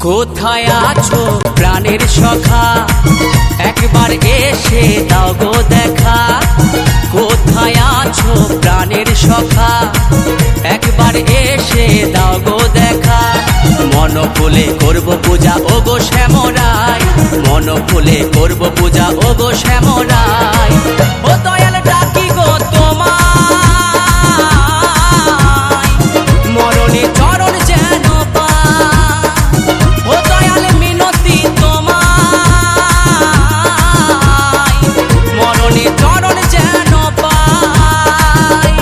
কোথায় আছো প্রাণের সখা, একবার এসে দাও গো দেখা। কোথায় আছো প্রাণের সখা, একবার এসে দাও গো দেখা। মন খুলে করব পূজা ও গো শ্যামরাই, মন খুলে করব পূজা ও গো শ্যামরাই। ও দয়াল ডাকি গো তোমায়, মরণে চরণ যেন পাই। ও দয়াল মিনতি তোমায়, মরণে চরণ যেন পাই।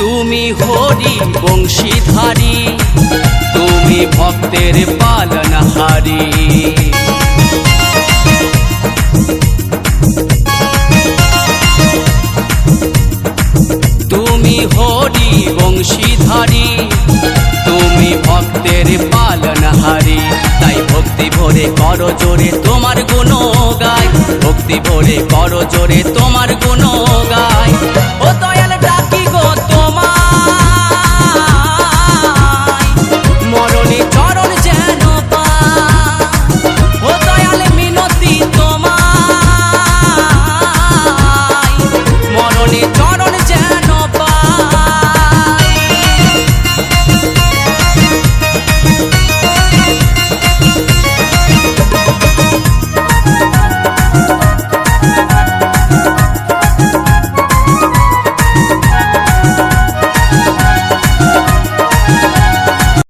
তুমি হরি বংশীধারী, তুমি ভক্তের পালনহারী। তুমি হরি বংশীধারী, তুমি ভক্তের পালনহারী। তাই ভক্তি ভরে করো জোরে তোমার গুণ গাই, ভক্তি ভরে করো জোরে তোমার গুণ